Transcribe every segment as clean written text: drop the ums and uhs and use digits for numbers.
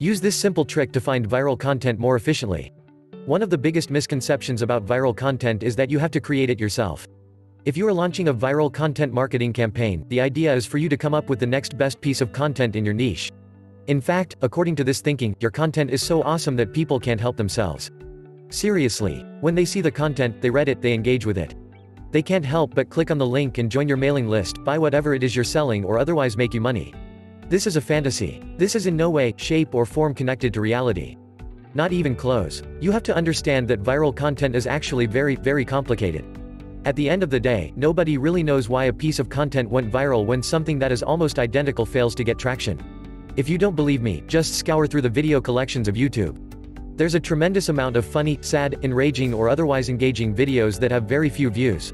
Use this simple trick to find viral content more efficiently. One of the biggest misconceptions about viral content is that you have to create it yourself. If you are launching a viral content marketing campaign, the idea is for you to come up with the next best piece of content in your niche. In fact, according to this thinking, your content is so awesome that people can't help themselves. Seriously, when they see the content, they read it, they engage with it. They can't help but click on the link and join your mailing list, buy whatever it is you're selling, or otherwise make you money. This is a fantasy. This is in no way, shape, or form connected to reality. Not even close. You have to understand that viral content is actually very, very complicated. At the end of the day, nobody really knows why a piece of content went viral when something that is almost identical fails to get traction. If you don't believe me, just scour through the video collections of YouTube. There's a tremendous amount of funny, sad, enraging, or otherwise engaging videos that have very few views.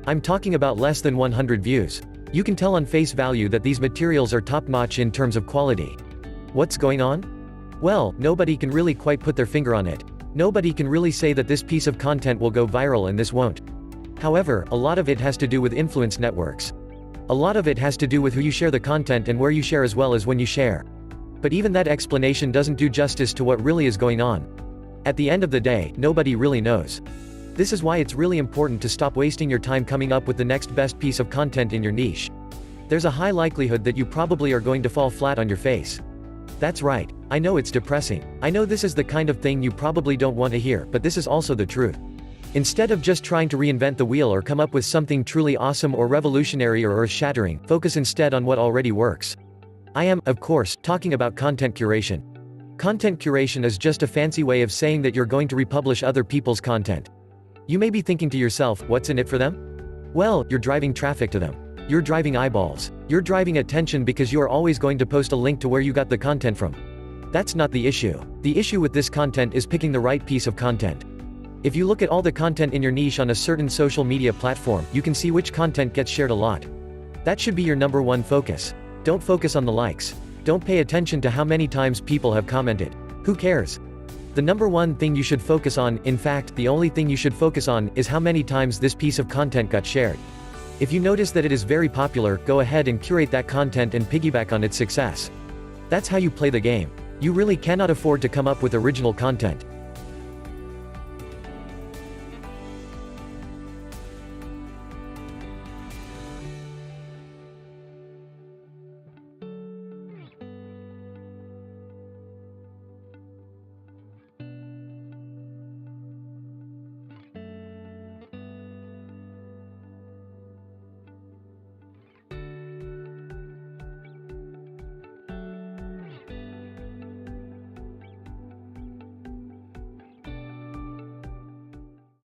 I'm talking about less than 100 views. You can tell on face value that these materials are top-notch in terms of quality. What's going on? Well, nobody can really quite put their finger on it. Nobody can really say that this piece of content will go viral and this won't. However, a lot of it has to do with influence networks. A lot of it has to do with who you share the content and where you share as well as when you share. But even that explanation doesn't do justice to what really is going on. At the end of the day, nobody really knows. This is why it's really important to stop wasting your time coming up with the next best piece of content in your niche. There's a high likelihood that you probably are going to fall flat on your face. That's right. I know it's depressing. I know this is the kind of thing you probably don't want to hear, but this is also the truth. Instead of just trying to reinvent the wheel or come up with something truly awesome or revolutionary or earth-shattering, focus instead on what already works. I am, of course, talking about content curation. Content curation is just a fancy way of saying that you're going to republish other people's content. You may be thinking to yourself, what's in it for them? Well, you're driving traffic to them. You're driving eyeballs. You're driving attention because you are always going to post a link to where you got the content from. That's not the issue. The issue with this content is picking the right piece of content. If you look at all the content in your niche on a certain social media platform, you can see which content gets shared a lot. That should be your number one focus. Don't focus on the likes. Don't pay attention to how many times people have commented. Who cares? The number one thing you should focus on, in fact, the only thing you should focus on, is how many times this piece of content got shared. If you notice that it is very popular, go ahead and curate that content and piggyback on its success. That's how you play the game. You really cannot afford to come up with original content.